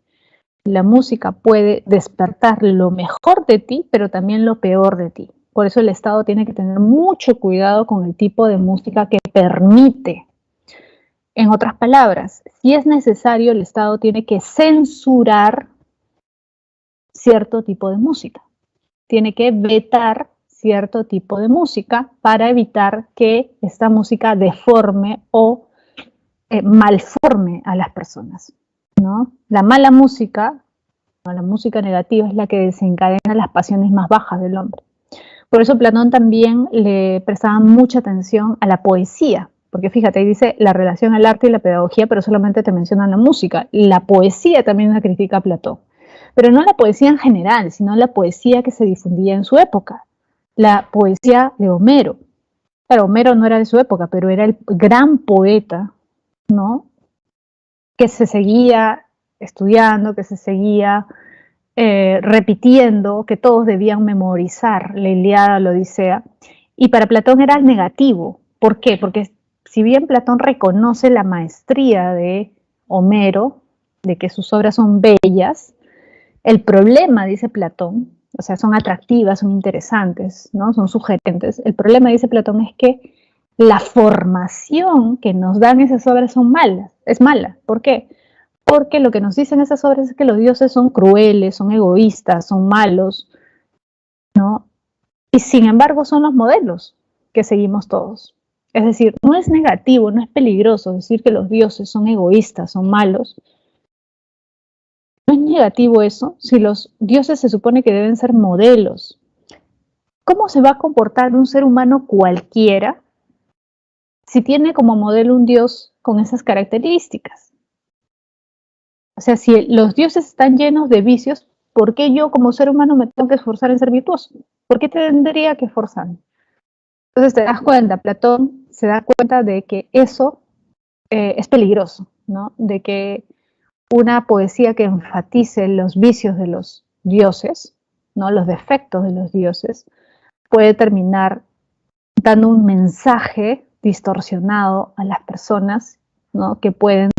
La música puede despertar lo mejor de ti, pero también lo peor de ti. Por eso el Estado tiene que tener mucho cuidado con el tipo de música que permite. En otras palabras, si es necesario, el Estado tiene que censurar cierto tipo de música. Tiene que vetar cierto tipo de música para evitar que esta música deforme o malforme a las personas, ¿no? La mala música, ¿no? La música negativa, es la que desencadena las pasiones más bajas del hombre. Por eso Platón también le prestaba mucha atención a la poesía, porque fíjate, ahí dice la relación al arte y la pedagogía, pero solamente te mencionan la música. La poesía también la critica Platón, pero no la poesía en general, sino la poesía que se difundía en su época, la poesía de Homero. Claro, Homero no era de su época, pero era el gran poeta, ¿no? Que se seguía estudiando, que se seguía repitiendo, que todos debían memorizar la Ilíada, la Odisea. Y para Platón era negativo. ¿Por qué? Porque si bien Platón reconoce la maestría de Homero, de que sus obras son bellas, el problema, dice Platón, o sea, son atractivas, son interesantes, ¿no? Son sugerentes. El problema, dice Platón, es que la formación que nos dan esas obras es mala. ¿Por qué? Porque lo que nos dicen esas obras es que los dioses son crueles, son egoístas, son malos, ¿no? Y sin embargo son los modelos que seguimos todos. Es decir, no es negativo, no es peligroso decir que los dioses son egoístas, son malos. No es negativo eso, si los dioses se supone que deben ser modelos. ¿Cómo se va a comportar un ser humano cualquiera si tiene como modelo un dios con esas características? O sea, si los dioses están llenos de vicios, ¿por qué yo como ser humano me tengo que esforzar en ser virtuoso? ¿Por qué tendría que esforzarme? Entonces te das cuenta, Platón se da cuenta de que eso es peligroso, ¿no? De que una poesía que enfatice los vicios de los dioses, ¿no? Los defectos de los dioses, puede terminar dando un mensaje distorsionado a las personas, ¿no? Que pueden,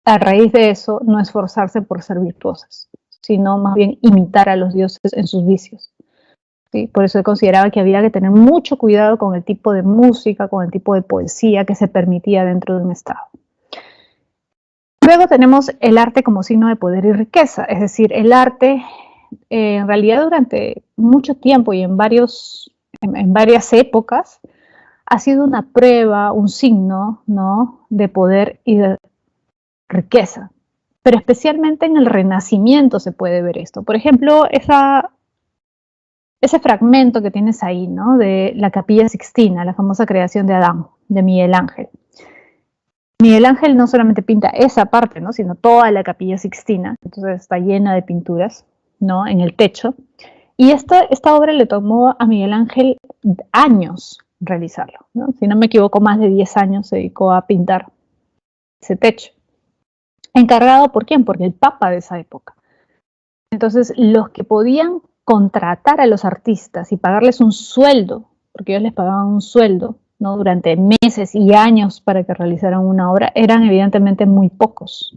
a raíz de eso, no esforzarse por ser virtuosas, sino más bien imitar a los dioses en sus vicios. ¿Sí? Por eso consideraba que había que tener mucho cuidado con el tipo de música, con el tipo de poesía que se permitía dentro de un Estado. Luego tenemos el arte como signo de poder y riqueza, es decir, el arte en realidad durante mucho tiempo y en varias épocas ha sido una prueba, un signo, ¿no?, de poder y de riqueza. Pero especialmente en el Renacimiento se puede ver esto. Por ejemplo, ese fragmento que tienes ahí, ¿no?, de la Capilla Sixtina, la famosa creación de Adán, de Miguel Ángel. Miguel Ángel no solamente pinta esa parte, ¿no?, sino toda la Capilla Sixtina, entonces está llena de pinturas, ¿no?, en el techo. Y esta obra le tomó a Miguel Ángel años realizarlo, ¿no? Si no me equivoco, más de 10 años se dedicó a pintar ese techo. ¿Encargado por quién? Porque el Papa de esa época. Entonces, los que podían contratar a los artistas y pagarles un sueldo, porque ellos les pagaban un sueldo, ¿no?, durante meses y años para que realizaran una obra, eran evidentemente muy pocos,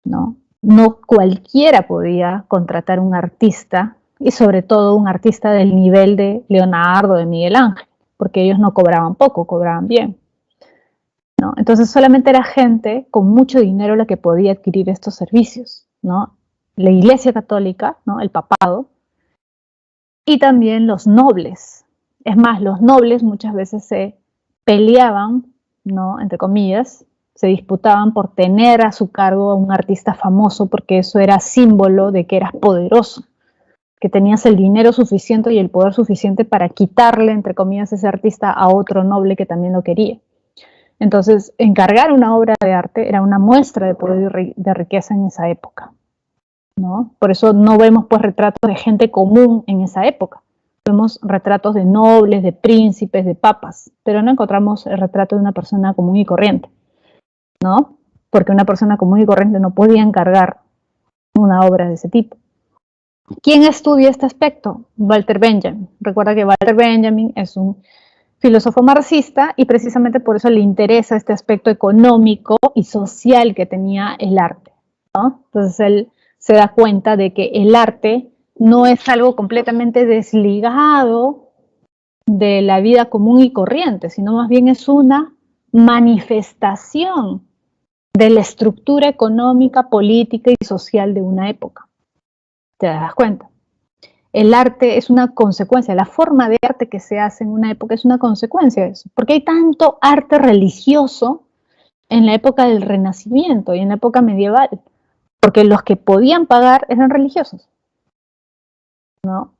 ¿no? No cualquiera podía contratar un artista, y sobre todo un artista del nivel de Leonardo, de Miguel Ángel, porque ellos no cobraban poco, cobraban bien, ¿no? Entonces solamente era gente con mucho dinero la que podía adquirir estos servicios, ¿no? La Iglesia Católica, ¿no?, el papado, y también los nobles. Es más, los nobles muchas veces se peleaban, ¿no?, entre comillas, se disputaban por tener a su cargo a un artista famoso, porque eso era símbolo de que eras poderoso, que tenías el dinero suficiente y el poder suficiente para quitarle, entre comillas, ese artista a otro noble que también lo quería. Entonces, encargar una obra de arte era una muestra de poder y de riqueza en esa época, ¿no? Por eso no vemos pues retratos de gente común en esa época. Vemos retratos de nobles, de príncipes, de papas, pero no encontramos el retrato de una persona común y corriente, ¿no? Porque una persona común y corriente no podía encargar una obra de ese tipo. ¿Quién estudia este aspecto? Walter Benjamin. Recuerda que Walter Benjamin es un filósofo marxista y precisamente por eso le interesa este aspecto económico y social que tenía el arte, ¿no? Entonces él se da cuenta de que el arte no es algo completamente desligado de la vida común y corriente, sino más bien es una manifestación de la estructura económica, política y social de una época. ¿Te das cuenta? El arte es una consecuencia, la forma de arte que se hace en una época es una consecuencia de eso. Porque hay tanto arte religioso en la época del Renacimiento y en la época medieval, porque los que podían pagar eran religiosos, ¿no?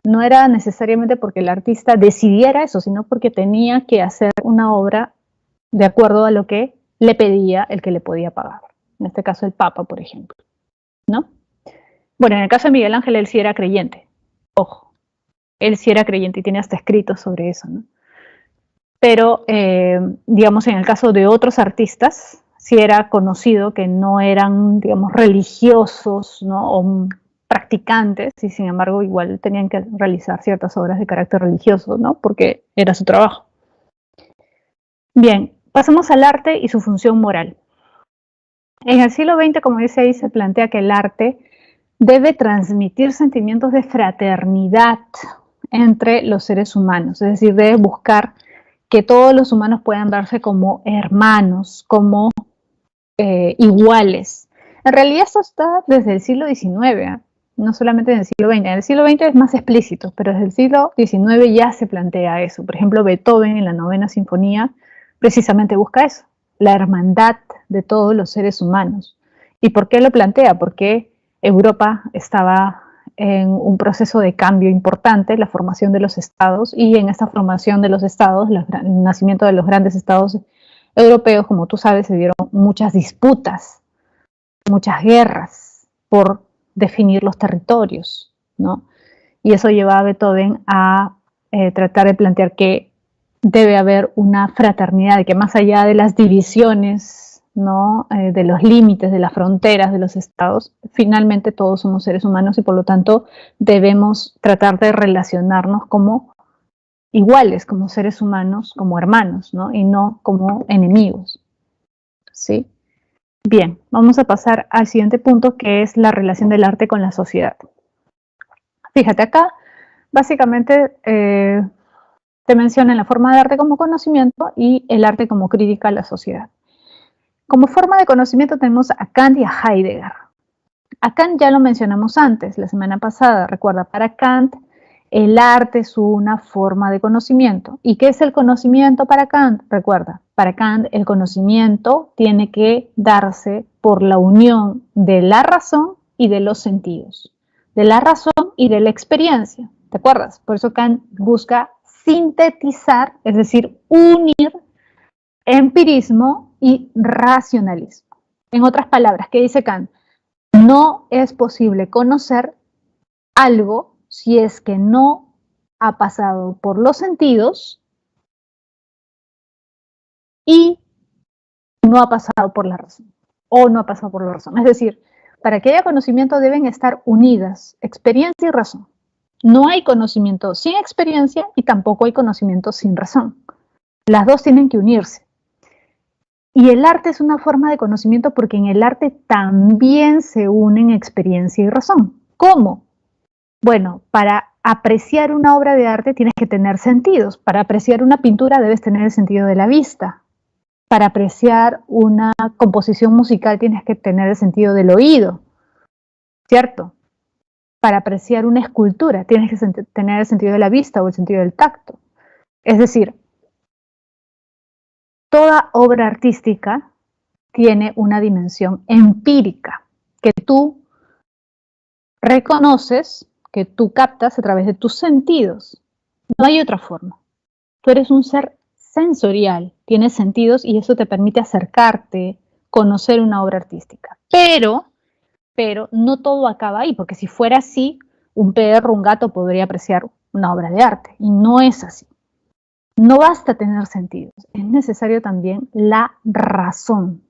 No era necesariamente porque el artista decidiera eso, sino porque tenía que hacer una obra de acuerdo a lo que le pedía el que le podía pagar. En este caso el Papa, por ejemplo, ¿no? Bueno, en el caso de Miguel Ángel, él sí era creyente. Ojo, él sí era creyente y tiene hasta escritos sobre eso, ¿no? Pero, digamos, en el caso de otros artistas, sí era conocido que no eran, digamos, religiosos, ¿no?, o practicantes, y sin embargo igual tenían que realizar ciertas obras de carácter religioso, ¿no?, porque era su trabajo. Bien, pasamos al arte y su función moral. En el siglo XX, como dice ahí, se plantea que el arte debe transmitir sentimientos de fraternidad entre los seres humanos, es decir, debe buscar que todos los humanos puedan verse como hermanos, como iguales. En realidad esto está desde el siglo XIX, no solamente en el siglo XX. En el siglo XX es más explícito, pero desde el siglo XIX ya se plantea eso. Por ejemplo, Beethoven en la Novena Sinfonía precisamente busca eso, la hermandad de todos los seres humanos. ¿Y por qué lo plantea? Porque Europa estaba en un proceso de cambio importante, la formación de los estados, y en esta formación de los estados, el nacimiento de los grandes estados europeos, como tú sabes, se dieron muchas disputas, muchas guerras por definir los territorios, ¿no? Y eso lleva a Beethoven a tratar de plantear que debe haber una fraternidad, de que más allá de las divisiones, ¿no?, de los límites, de las fronteras de los estados, finalmente todos somos seres humanos y por lo tanto debemos tratar de relacionarnos como iguales como seres humanos, como hermanos, ¿no? Y no como enemigos, ¿sí? Bien, vamos a pasar al siguiente punto, que es la relación del arte con la sociedad. Fíjate acá, básicamente te mencionan la forma de arte como conocimiento y el arte como crítica a la sociedad. Como forma de conocimiento tenemos a Kant y a Heidegger. A Kant ya lo mencionamos antes, la semana pasada. Recuerda, para Kant el arte es una forma de conocimiento. ¿Y qué es el conocimiento para Kant? Recuerda, para Kant el conocimiento tiene que darse por la unión de la razón y de los sentidos, de la razón y de la experiencia. ¿Te acuerdas? Por eso Kant busca sintetizar, es decir, unir empirismo y racionalismo. En otras palabras, ¿qué dice Kant? No es posible conocer algo si es que no ha pasado por los sentidos y no ha pasado por la razón, o no ha pasado por la razón. Es decir, para que haya conocimiento deben estar unidas experiencia y razón. No hay conocimiento sin experiencia y tampoco hay conocimiento sin razón. Las dos tienen que unirse. Y el arte es una forma de conocimiento porque en el arte también se unen experiencia y razón. ¿Cómo? Bueno, para apreciar una obra de arte tienes que tener sentidos. Para apreciar una pintura debes tener el sentido de la vista. Para apreciar una composición musical tienes que tener el sentido del oído, ¿cierto? Para apreciar una escultura tienes que tener el sentido de la vista o el sentido del tacto. Es decir, toda obra artística tiene una dimensión empírica que tú reconoces, que tú captas a través de tus sentidos. No hay otra forma. Tú eres un ser sensorial, tienes sentidos y eso te permite acercarte, conocer una obra artística. Pero no todo acaba ahí, porque si fuera así, un perro, un gato podría apreciar una obra de arte y no es así. No basta tener sentidos, es necesario también la razón.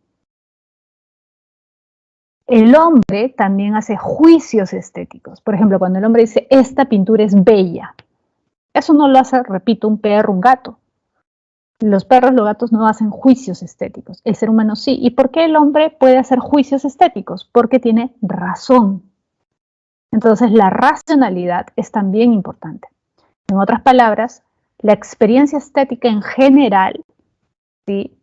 El hombre también hace juicios estéticos. Por ejemplo, cuando el hombre dice, esta pintura es bella, eso no lo hace, repito, un perro, un gato. Los perros, los gatos no hacen juicios estéticos, el ser humano sí. ¿Y por qué el hombre puede hacer juicios estéticos? Porque tiene razón. Entonces la racionalidad es también importante. En otras palabras, la experiencia estética en general, ¿sí?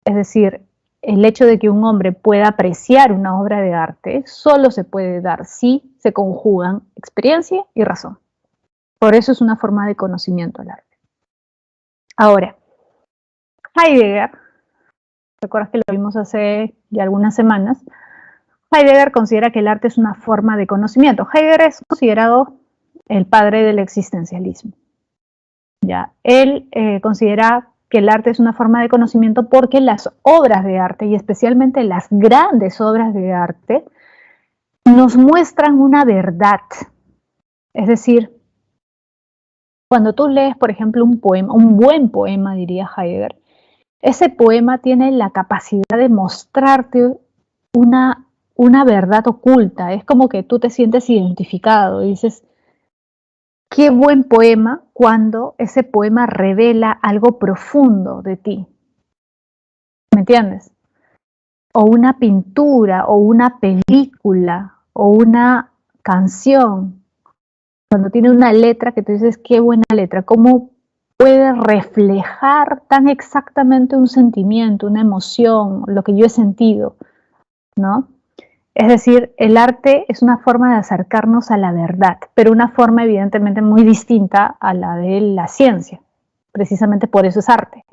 Es decir, el hecho de que un hombre pueda apreciar una obra de arte solo se puede dar si se conjugan experiencia y razón. Por eso es una forma de conocimiento el arte. Ahora, Heidegger, recuerdas que lo vimos hace ya algunas semanas, Heidegger considera que el arte es una forma de conocimiento. Heidegger es considerado el padre del existencialismo. ¿Ya? Él considera que el arte es una forma de conocimiento porque las obras de arte, y especialmente las grandes obras de arte, nos muestran una verdad. Es decir, cuando tú lees, por ejemplo, un poema, un buen poema, diría Heidegger, ese poema tiene la capacidad de mostrarte una verdad oculta. Es como que tú te sientes identificado y dices, qué buen poema cuando ese poema revela algo profundo de ti. ¿Me entiendes? O una pintura, o una película, o una canción. Cuando tiene una letra que tú dices, qué buena letra, cómo puede reflejar tan exactamente un sentimiento, una emoción, lo que yo he sentido, ¿no? Es decir, el arte es una forma de acercarnos a la verdad, pero una forma evidentemente muy distinta a la de la ciencia. Precisamente por eso es arte,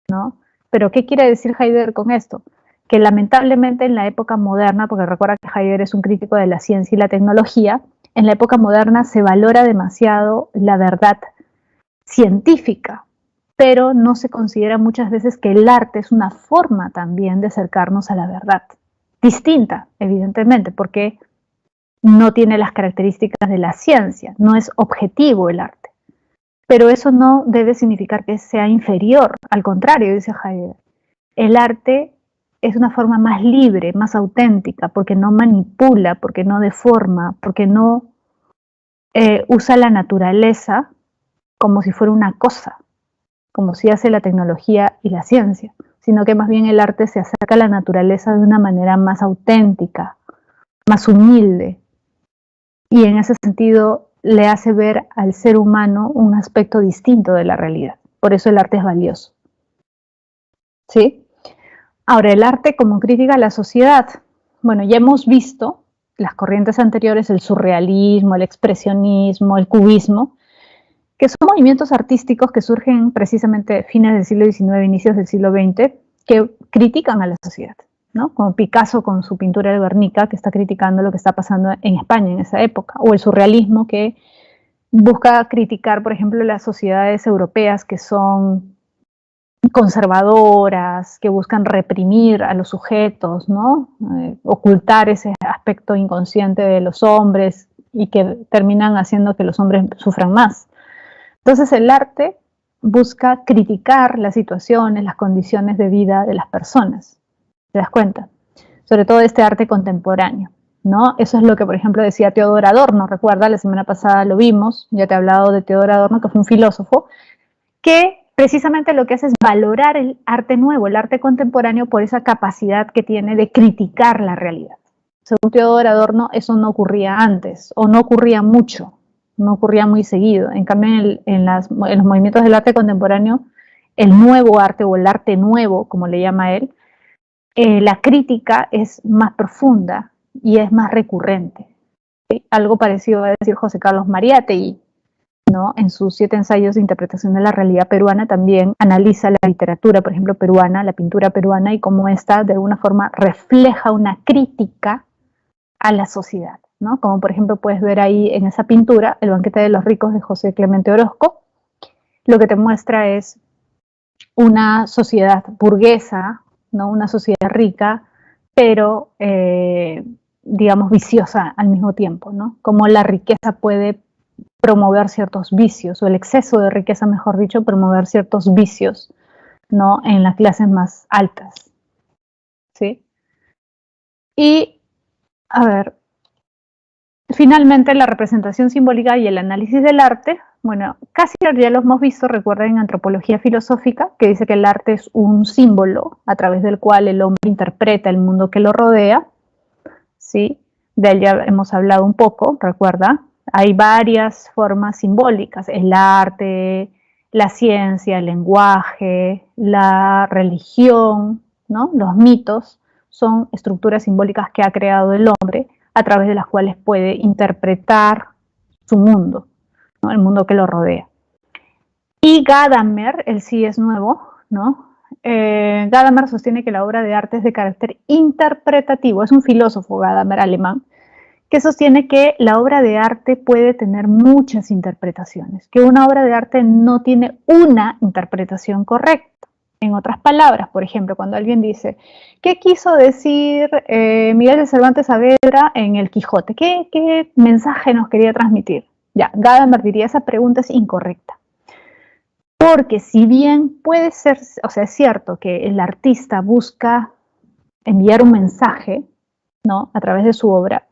¿no? Pero ¿qué quiere decir Heidegger con esto? Que lamentablemente en la época moderna, porque recuerda que Heidegger es un crítico de la ciencia y la tecnología, en la época moderna se valora demasiado la verdad científica, pero no se considera muchas veces que el arte es una forma también de acercarnos a la verdad. Distinta, evidentemente, porque no tiene las características de la ciencia, no es objetivo el arte. Pero eso no debe significar que sea inferior, al contrario, dice Heidegger. El arte es una forma más libre, más auténtica, porque no manipula, porque no deforma, porque no usa la naturaleza como si fuera una cosa, como si hace la tecnología y la ciencia, sino que más bien el arte se acerca a la naturaleza de una manera más auténtica, más humilde, y en ese sentido le hace ver al ser humano un aspecto distinto de la realidad. Por eso el arte es valioso. ¿Sí? Ahora, el arte como crítica a la sociedad. Bueno, ya hemos visto las corrientes anteriores, el surrealismo, el expresionismo, el cubismo, que son movimientos artísticos que surgen precisamente a fines del siglo XIX, inicios del siglo XX, que critican a la sociedad, ¿no? Como Picasso con su pintura de Guernica, que está criticando lo que está pasando en España en esa época, o el surrealismo, que busca criticar, por ejemplo, las sociedades europeas que son conservadoras, que buscan reprimir a los sujetos, ¿no? Ocultar ese aspecto inconsciente de los hombres y que terminan haciendo que los hombres sufran más. Entonces el arte busca criticar las situaciones, las condiciones de vida de las personas. ¿Te das cuenta? Sobre todo este arte contemporáneo, ¿no? Eso es lo que, por ejemplo, decía Theodor Adorno. Recuerda, la semana pasada lo vimos, ya te he hablado de Theodor Adorno, que fue un filósofo, que precisamente lo que hace es valorar el arte nuevo, el arte contemporáneo, por esa capacidad que tiene de criticar la realidad. Según Theodor Adorno, eso no ocurría antes, o no ocurría mucho, no ocurría muy seguido. En cambio, en los movimientos del arte contemporáneo, el nuevo arte o el arte nuevo, como le llama él, la crítica es más profunda y es más recurrente. ¿Sí? Algo parecido va a decir José Carlos Mariátegui, ¿no? En sus 7 ensayos de interpretación de la realidad peruana también analiza la literatura, por ejemplo, peruana, la pintura peruana, y cómo esta de alguna forma refleja una crítica a la sociedad, ¿no? Como por ejemplo puedes ver ahí en esa pintura, El banquete de los ricos de José Clemente Orozco, lo que te muestra es una sociedad burguesa, ¿no? Una sociedad rica, pero digamos viciosa al mismo tiempo, ¿no? Cómo la riqueza puede promover ciertos vicios, o el exceso de riqueza, mejor dicho, promover ciertos vicios, ¿no? En las clases más altas, ¿sí? Y, a ver, finalmente la representación simbólica y el análisis del arte, bueno, casi ya lo hemos visto, recuerden en antropología filosófica, que dice que el arte es un símbolo a través del cual el hombre interpreta el mundo que lo rodea, ¿sí? De él ya hemos hablado un poco, recuerda. Hay varias formas simbólicas, el arte, la ciencia, el lenguaje, la religión, ¿no? Los mitos son estructuras simbólicas que ha creado el hombre a través de las cuales puede interpretar su mundo, ¿no? El mundo que lo rodea. Y Gadamer, él sí es nuevo, ¿no? Gadamer sostiene que la obra de arte es de carácter interpretativo, es un filósofo Gadamer alemán, que sostiene que la obra de arte puede tener muchas interpretaciones, que una obra de arte no tiene una interpretación correcta. En otras palabras, por ejemplo, cuando alguien dice, ¿qué quiso decir Miguel de Cervantes Saavedra en El Quijote? ¿Qué mensaje nos quería transmitir? Ya, Gadamer diría, esa pregunta es incorrecta. Porque si bien puede ser, o sea, es cierto que el artista busca enviar un mensaje, ¿no? A través de su obra,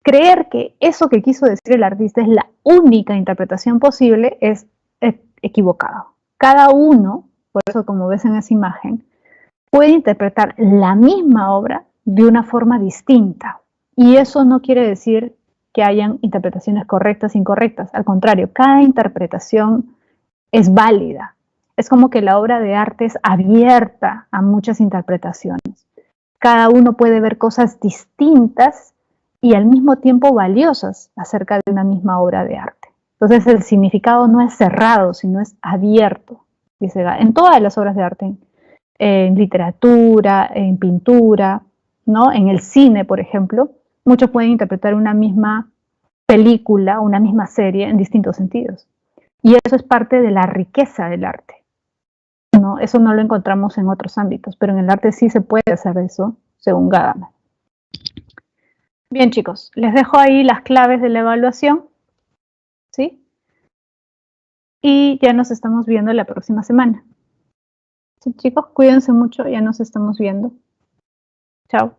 creer que eso que quiso decir el artista es la única interpretación posible es equivocado. Cada uno, por eso como ves en esa imagen, puede interpretar la misma obra de una forma distinta. Y eso no quiere decir que hayan interpretaciones correctas e incorrectas. Al contrario, cada interpretación es válida. Es como que la obra de arte es abierta a muchas interpretaciones. Cada uno puede ver cosas distintas y al mismo tiempo valiosas acerca de una misma obra de arte. Entonces el significado no es cerrado, sino es abierto, dice, en todas las obras de arte, en literatura, en pintura, ¿no? En el cine, por ejemplo, muchos pueden interpretar una misma película, una misma serie en distintos sentidos. Y eso es parte de la riqueza del arte, ¿no? Eso no lo encontramos en otros ámbitos, pero en el arte sí se puede hacer eso, según Gadamer. Bien, chicos, les dejo ahí las claves de la evaluación, ¿sí? Y ya nos estamos viendo la próxima semana. Sí, chicos, cuídense mucho, ya nos estamos viendo. Chao.